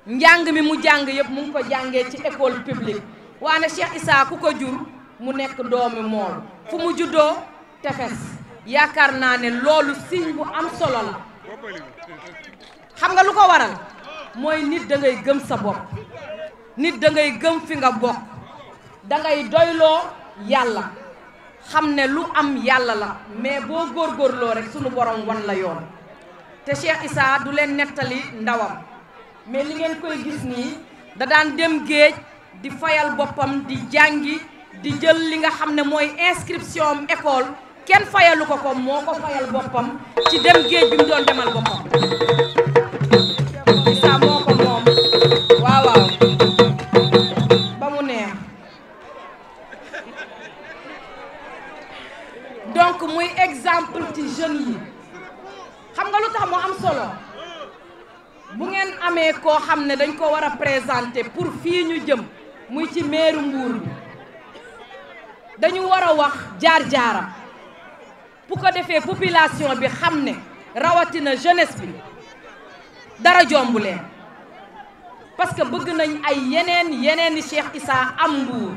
Speaker 4: njàng mi mu jàng yëpp mu ngi ko jàngee ci école publique waane Cheikh Issa ku ko jur mu nekk doomi mool fu mu juddoo tefes yaakaar naa ne loolu signe bu am solo la xam nga lu ko waral mooy nit da ngay gëm sa bopp nit da ngay gëm fi nga bokk da ngay doyloo yàlla xam ne lu am yàlla la mais boo góorgóorloo rek sunu borom wan la yoon te Cheikh Issa du leen nettali ndawam mais li ngeen koy gis nii da daan dem géej di fayal boppam di jàngi di jël li nga xam ne mooy inscription am école kenn fayalu ko ko moo ko fayal boppam ci dem géej bi mu doon demal boppam Issa moo ko moom waaw ba mu neex donc muy exemple ci jeunes yi xam nga lu tax mu am solo bu ngeen amee koo xam ne dañ ko war a présenter pour fii ñu jëm muy ci meeru Mbour bi dañu war a wax jaar-jaaram bu ko defee population bi xam ne rawatina jeunesse bi dara jombu leen parce que bëgg nañ ay yeneeni Cheikh Issa am Mbour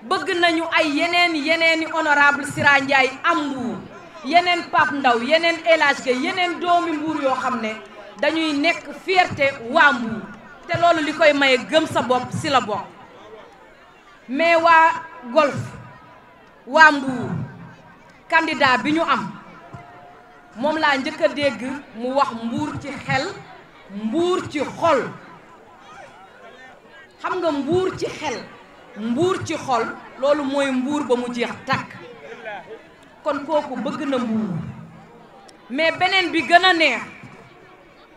Speaker 4: bëgg nañu ay yeneeni honorable Sira Ndiaye am Mbour yeneen Pape Ndaw yeneen El Hadj Gueye yeneen doomi Mbour yoo xam ne dañuy nekk fierté waa Mbour te loolu li koy maye gëm sa bopp si la bokk mais waa Golf waa Mbour candidat bi ñu am moom laa njëkk a dégg mu wax Mbour ci xel Mbour ci xol xam nga Mbour ci xel Mbour ci xol loolu mooy Mbour ba mu jeex tàkk kon kooku bëgg na Mbour mais beneen bi gën a neex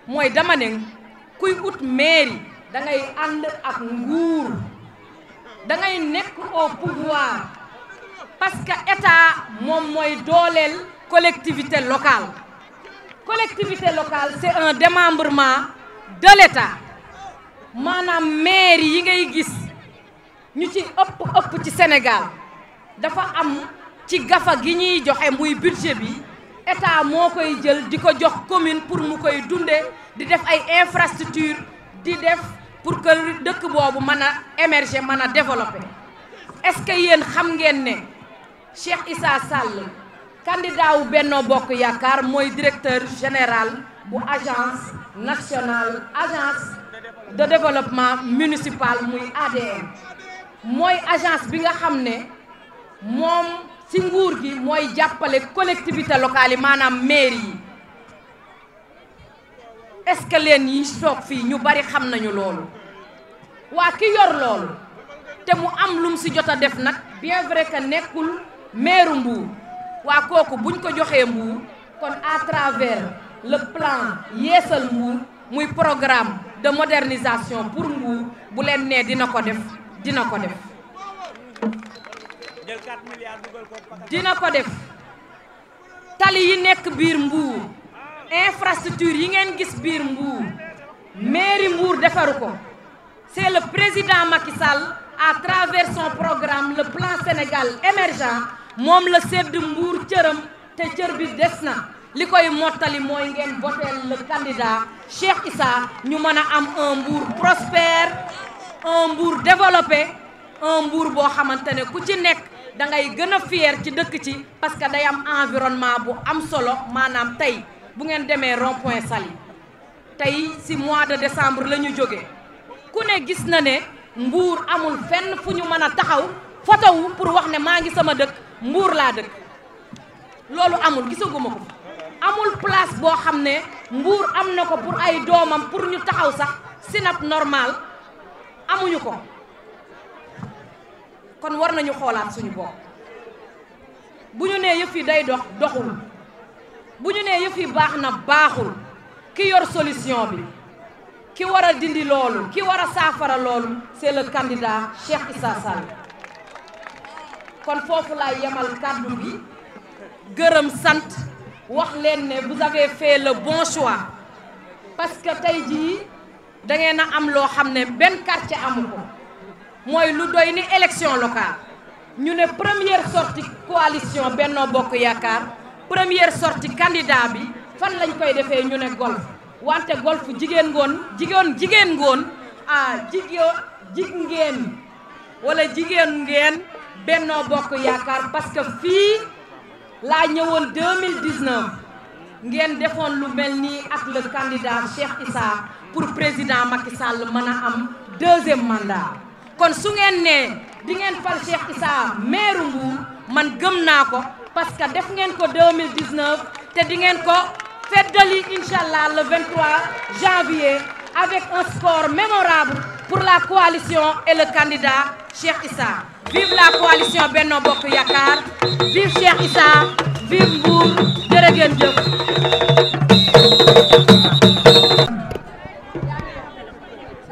Speaker 4: mooy dama ne kuy ut mairie da ngay ànd ak nguur da ngay nekk au pouvoir parce que état moom mooy dooleel collectivité locale c'est un démembrement de l'état maanaam mairie yi ngay gis ñu ci ëpp ci Sénégal dafa am ci gafa gi ñuy joxe muy budget bi état moo koy jël di ko jox commune pour mu koy dunde di def ay infrastructure di def pour que dëkk boobu mën a émerger mën a développer est-ce que yéen xam ngeen ne Cheikh Issa Sall candidat wu Benno Bokk Yaakaar mooy directeur général bu agence de développement municipal muy ADM mooy agence bi nga xam ne moom ci nguur gi mooy jàppale collectivité locale yi maanaam mairie yi est-ce que leen yi toog fii ñu bari xam nañu loolu waa ki yor loolu te mu am lum ci jot a def nag bien vrai que nekkul maire Mbour waa kooku buñ ko joxee Mbour kon à travers le plan Yeesal Mbour muy programme de modernisation pour Mbour bu leen nee dina ko def tali yi nekk biir Mbour infrastructure yi ngeen gis biir Mbour mairie Mbour defaru ko c'est le président Macky Sall à travers son programme le plan Sénégal émergent moom la sedd Mbour cëram te cër bi des na li koy mottali mooy ngeen voteel le candidat Cheikh Issa ñu mën a am un Mbour prospère un Mbour développé un Mbour boo xamante ne ku ci nekk da ngay gën a fier ci dëkk ci parce que day am environnement bu am solo maanaam tey bu ngeen demee rond-point Saly tey ci mois de décembre la ñu jóge ku ne gis na ne Mbour amul fenn fu ñu mën a taxaw photo wu pour wax ne maa ngi sama dëkk Mbour laa dëkk loolu amul gisaguma ko amul place boo xam ne Mbour am na ko pour ay doomam pour ñu taxaw sax synap normal amuñu ko kon war nañu xoolaat suñu bopp bu ñu nee yëf yi day doxul bu ñu nee yëf yi baax na baaxul ki yor solution bi ki war a dindi loolu ki war a saafara loolu c'est le candidat Cheikh Issa Sall kon foofu laay yemal kàddu bi gërëm sant wax leen ne vous avez fait le bon choix parce que tey jii da ngeen a am loo xam ne benn quartier amu ko mooy lu doy ni élection locale ñu ne première sortie coalition Benno Bokk Yaakaar première sortie candidat bi fan lañ koy defee ñu ne Golf wante Golf jigéen ngoon jigéen ngeen Benno Bokk Yaakaar parce que fii laa ñëwoon 2019 ngeen defoon lu mel nii ak le candidat Cheikh Issa pour président Macky Sall mën a am deuxième mandat kon su ngeen nee di ngeen fal Cheikh Issa maire Mbour man gëm naa ko parce que def ngeen ko 2019 te di ngeen ko feddali inchallah le 23 janvier avec un score mémorable pour la coalition et le candidat Cheikh Issa. Vive la coalition Benno Bokk Yaakaar, vive Cheikh Issa, vive Mbour, jërë ngeen jëf.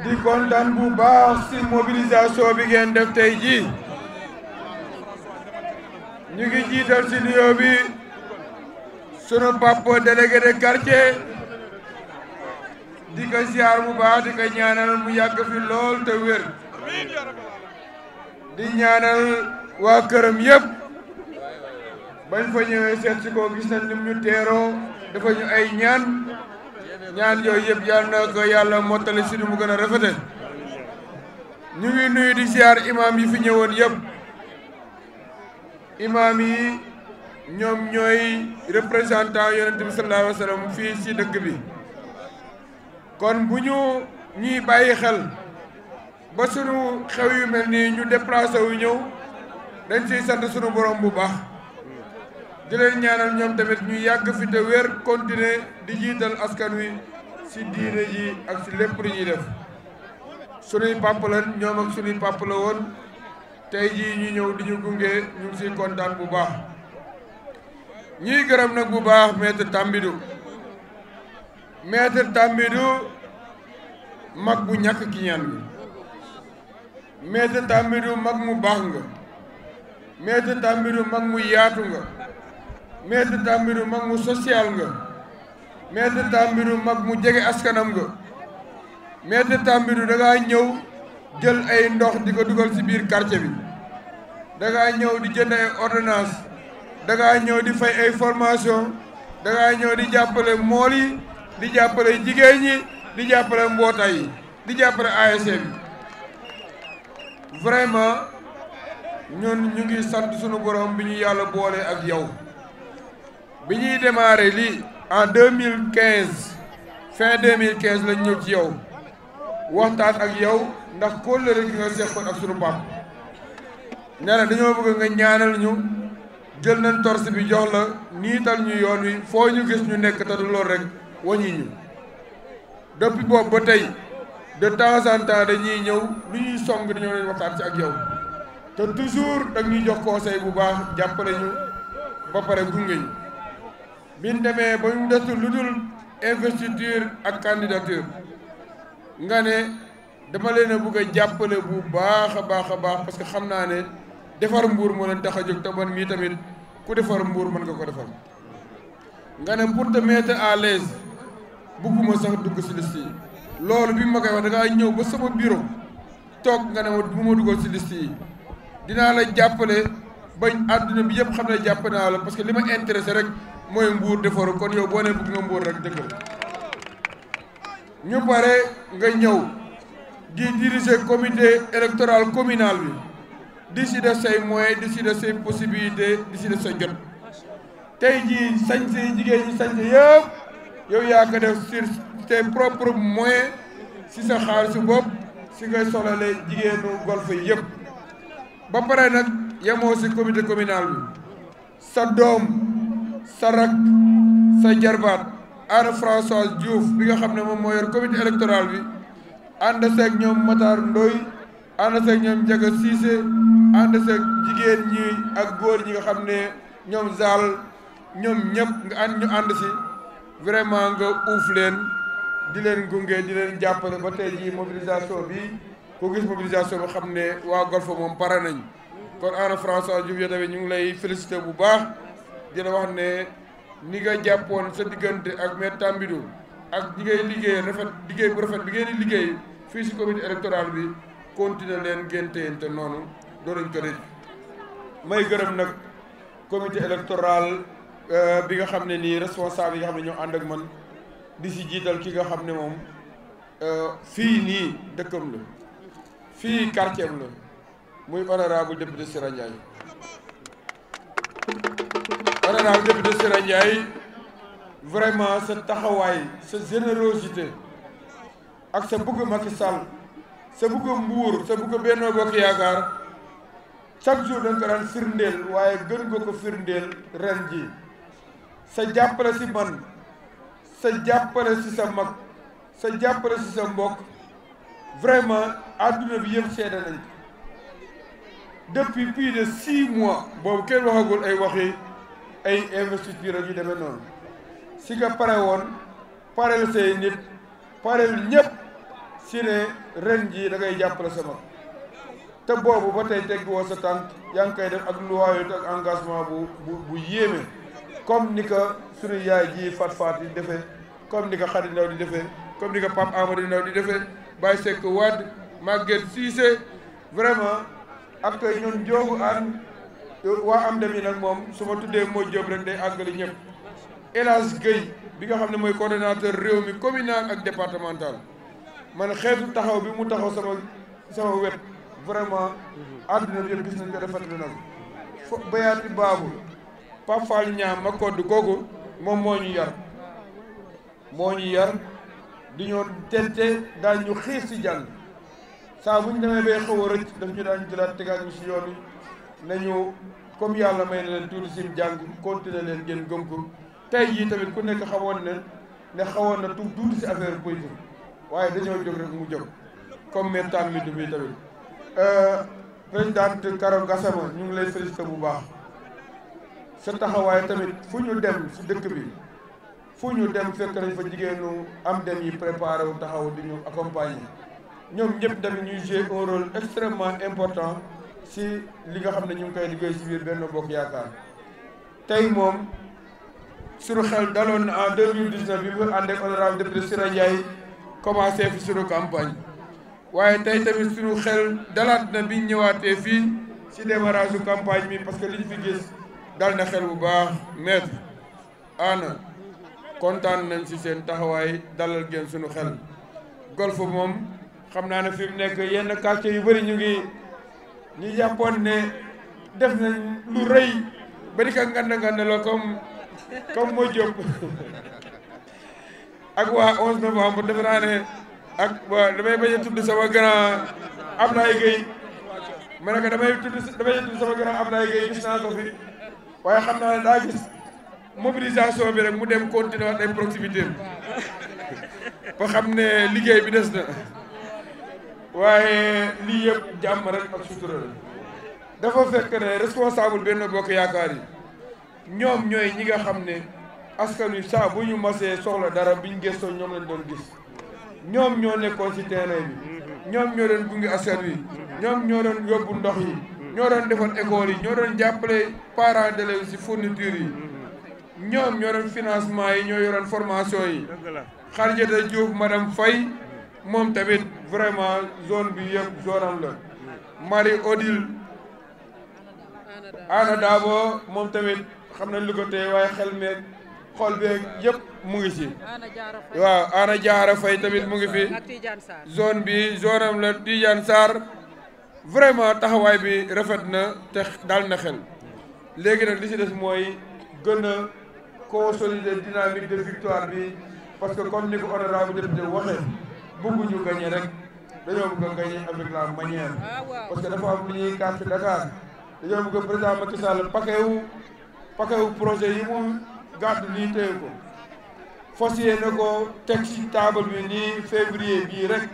Speaker 5: di kontaan bu baax ci mobilisation bi ngeen def tey jii ñu ngi jiital ci nuyoo bi sunu papa délégué de quartier di ko ziar bu baax di ko ñaanal mu yàgg fi lool te wér di ñaanal waa këram yëpp bañ fa ñëwee seet si ko gis nañ ni ñu teeroo dafa ñu ay ñaan ñaan yooyu yëpp yal na ko yàlla mottali si nu mu gën a rafete ñu ngi nuyu di ziar imam yi fi ñëwoon yëpp imam yi ñoom ñooy représentant yonent bi sallallahu alayhi wa sallam fii si dëkk bi kon bu ñu ñuy bàyyi xel ba sunu xew yu mel nii ñu déplacé wu ñëw dañ siy sant sunu borom bu baax di leen ñaanal ñoom tamit ñu yàgg fi te wér continuer di jiital askan wi si diine ji ak si lépp lu ñuy def sunuy papa lan ñoom ak sunuy papa la woon tey jii ñu ñëw di ñu gunge ñu ngi siy kontaan bu baax ñuy gërëm nag bu baax maître Tambidou mag bu ñàkk ki ñaan bi maître Tambidou mag mu baax nga maître Tambidou mag mu yaatu nga maître Tambidou mag mu social nga maître Tambidou mag mu jege askanam nga maître Tambidou da ngaa ñëw jël ay ndox di ko dugal ci biir quartier bi da ngaa ñëw di jënd ay ordonnance da ngaa ñëw di fay ay formation da ngaa ñëw di jàppale mool yi di jàppale jigéen ñi di jàppale mbootaay yi di jàppale ASC bi vraiment ñun ñu ngi sant sunu borom bi ñu yàlla boole ak yow bi ñuy démarrer lii en 2015 fin 2015 lañ ñëw ci yow waxtaan ak yow ndax kóllëre gi nga seqoon ak sunu pap nee na dañoo bëgg nga ñaanal ñu jël nañ torse bi jox la niital ñu yoon wi foo ñu gis ñu nekk te du loolu rek wañi ñu depuis boobu ba tey de temps en temps dañuy ñëw lu ñuy song dañoo leen waxtaan ci ak yow te toujours dag ñuy jox conseil bu baax jàppale ñu ba pare gunge ñu biñ demee ba ñu desul lu dul investiture ak candidature nga ne dama leen a bëgg a jàppale bu baax a baax parce que xam naa ne defar Mbour moo leen tax a jóg te man mii tamit ku defar Mbour mën nga ko defar nga ne pour te mettre à l'aise bëgguma sax dugg si liste yi loolu bi ma koy wax da ngaa ñëw ba sama bureau toog nga ne ma bu ma dugal si liste yi dinaa la jàppale bañ àdduna bi yëpp xam ne jàpp naa la parce que li ma intéressé rek mooy Mbour defaru kon yow boo nee bëgg nga Mbour rek dëgg la ñu pare nga ñëw di diriger comité électoral communal bi di si def say moyens di si def say possibilités di si def sa jot tey jii sañse jigéen ñi sañse yëpp yow yaa ko def sur tes propres moyens si sa xaalisu bopp si ngay solale jigéenu Golf yi yëpp ba pare nag yemoo si comité communal bi sa doom sa rak sa jarbaat Anne Françoise Diouf bi nga xam ne moom moo yor comité électoral bi ànd seeg ñoom Matar Ndoy ànd seeg ñoom Ndiaga Cissé ànd seeg jigéen ñi ak góor ñi nga xam ne ñoom Zal ñoom ñëpp nga ñu ànd si vraiment nga uuf leen di leen gunge di leen jàppale ba tey jii mobilisation bi ku gis mobilisation bi xam ne waa Golf moom pare nañ kon Anne Françoise Diouf yow tamit ñu ngi lay félicité bu baax di la wax ne ni nga jàppoon sa diggante ak maître Tambidou ak ñi ngay liggéey liggéey bu rafet bi ngeen di liggéey fii si comité électoral bi continuer leen ngeen téyante noonu doo lañ ko rëcc may gërëm nag comité électoral bi nga xam ne nii responsable yi nga xam ne ñoo ànd ak man di si jiital ki nga xam ne moom fii nii dëkkam la fii quartier am la muy honorable député Sira Ndiaye honorable député Sira Ndiaye vraiment sa taxawaay sa générosité ak sa bëgg Macky Sall sa bëgg Mbour sa bëgg Benno Bokk Yaakaar chaque jour dañ ko daan firndeel waaye gën nga ko firndeel ren ji sa jàppale si man sa jàppale si sa mag sa jàppale si sa mbokk vraiment adduna bi yëpp seede nañ depuis plus de 6 mois boobu kenn waxagul ay waxi ay investiture yu demee noonu si nga pare woon pareel say nit pareel ñëpp si ne ren jii da ngay jàppale sa mag te boobu ba tey tegg woo sa tànk yaa ngi koy def ak loyauté ak engagement bu yéeme comme ni ko sunu yaay ji Fat di defee comme ni ko Khady Ndaw di defee comme ni ko Pape Amadou Ndaw di defee Baye Seck Wade Maguette Cissé vraiment ak ñun joogu aan waa am dem yi nag moom su ma tuddee moo jóob rek day àggali ñëpp El Hadj Gueye bi nga xam ne mooy coordonnateur réew mi communal ak départemental man xeetu taxaw bi mu taxaw sama wet vraiment àdduna bi yëpp gis nañ ko rafetlu na ko bayaati baabu Pape Fall ñaam ma kodd kooku moom moo ñu yar di ñoo tente daal ñu xiir si jàng saa bu ñu demee bay xaw a rëcc daf ñu daan jëlaat tegaat ñu si yoon wi nañu comme yàlla may na leen tuuti si jàng continuer leen ngeen gëm ko tey jii tamit ku nekk xamoon ne xawoon na tuuti si affaire politique waaye dañoo jóg rek mu jóg comme mais tamit bi tamit présidente Karo Gassama ñu ngi lay félicité bu baax sa taxawaay tamit fu ñu dem si dëkk bi fu ñu dem fekk nañ fa jigéenu am dem yi préparé wu taxaw di ñu accompagner ñoom ñëpp tamit ñuy jouer un rôle extrêmement important si li nga xam ne ñu ngi koy liggéey si biir Benno Bokk Yaakaar tey moom suñu xel daloon na en 2019 bi mu ànd ak honorable député Sira Ndiaye commencé fi suñu campagne waaye tey tamit suñu xel dalaat na bi ñëwaatee fii si démarrage su campagne bi parce que li ñu fi gis dal na xel bu baax maître ana kontaan nañ si seen taxawaay dalal ngeen suñu xel golf moom xam naa ne fi mu nekk yenn quartier yu bëri ñu jàppoon ne def nañ lu rëy ba di ka nganda la comme moo jóg ak waa 11 novembre defe naa ne ak waa damay bañ a tudd sama grand Ablaye Gueye ma ne ko damay tudd sama grand Ablaye Gueye gis naa ko fi waaye xam naa ne daa gis mobilisation bi rek mu dem continuer wax ay proximité ba xam ne liggéey bi des na waaye lii yëpp jàmm rek ak sutura dafa fekk ne responsable Benno Bokk Yaakaar yi ñoom ñooy ñi nga xam ne askan wi saa bu ñu masee soxla dara biñ gëstoo ñoom lañ doon gis ñoom ñoo nekkoon ci terrain bi ñoom ñoo doon gunge askan wi ñoom ñoo doon yóbbu ndox yi ñoo doon defar école yi ñoo doon jàppale parents d'élèves ci fourniture yi ñoom ñoo doon financement yi ñoo yoroon formation yi Khadijata Diouf madame Faye moom tamit vraiment zone bi yëpp zone am la Marie Odile Ana Dabo moom tamit xam nañ lu ko tey waaye xel meeg xol beeg yëpp mu ngi ci waaw Ana Diarra Faye tamit mu ngi fi zone bi zone am la Tidiane Sarr vraiment taxawaay bi rafet na te dal na xel léegi nag li ci des mooy gën a consolider dynamique de victoire bi parce que comme ni ko honorable député waxee bëgguñu gagner rek dañoo bëgg a gagner avec la manière parce que dafa am lu ñuy carte Dakar dañoo bëgg a président Macky Sall paquet wu projet yi mu gàddu nii téye ko fas yéene ko teg ci table bi nii février bii rek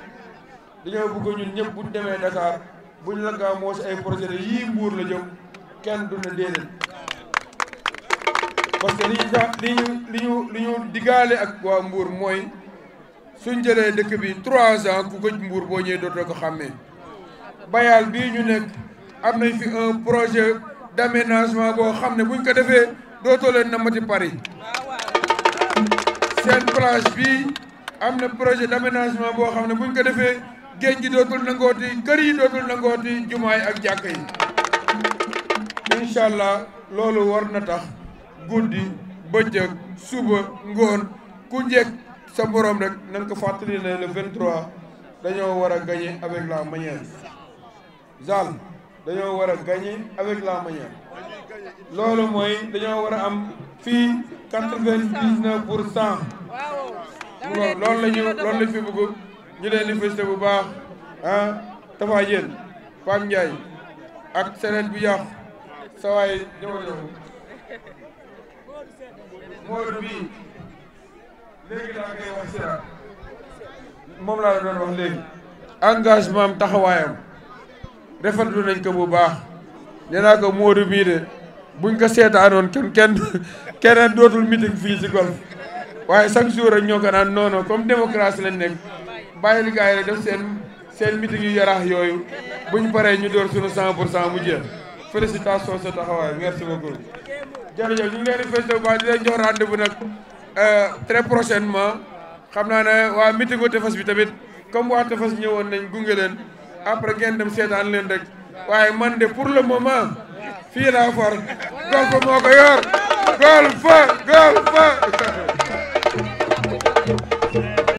Speaker 5: dañoo bëgg ñun ñëpp buñ demee Dakar buñ la ngaa moo si ay projet de yii Mbour la jëm kenn du na déedéet parce que li ñu digaale ak waa Mbour mooy suñ jëlee dëkk bi 3 ans ku gëj Mbour boo ñëwee dootoo ko xàmmee bayal bii ñu nekk am nañ fi un projet d'aménagement boo xam ne buñ ko defee dootoo leen namati Paris seen plage bi am na projet d'aménagement boo xam ne buñ ko defee géej gi dootul nangooti kër yi dootul nangooti jumaay ak jàkka yi incha allah loolu war na tax guddi bëccëg suba ngoon ku njëkk sa borom rek na nga ko fàttali ne le 23 dañoo war a gagner avec la manière Zal dañoo war a gagner avec la manière loolu mooy dañoo war a am fii 99%. loolu lañ fi bëgg ñu leen di félicité bu baax ah Tafa Diène Pape Ndiaye ak sereet bu yàqu sa waay ñëwal yow Modou bii léegi laa koy wax Sira moom laa la doon wax léegi engagement am taxawaayam rafetlu nañ ko bu baax nee naa ko Modou bii de buñ ko seetaanoon keneen dootul meeting fii ci golf waaye chaque jour rek ñoo ko naan non non comme démocratie lañ nekk bàyyi li gars yi rek def seen meeting yu yaraax yooyu buñ paree ñu door suñu 100% mu jeex félicitations sa taxawaay merci beaucoup. jërëjëf ñu ngi leen di félicité bu baax di leen jox rendez-vous nag très prochainement xam naa ne waa meetingu Tefes bi tamit comme waa Tefes ñëwoon nañ gunge leen après ngeen dem seetaan leen rek waaye man de pour le moment fii laa far golf moo ko yor. Golf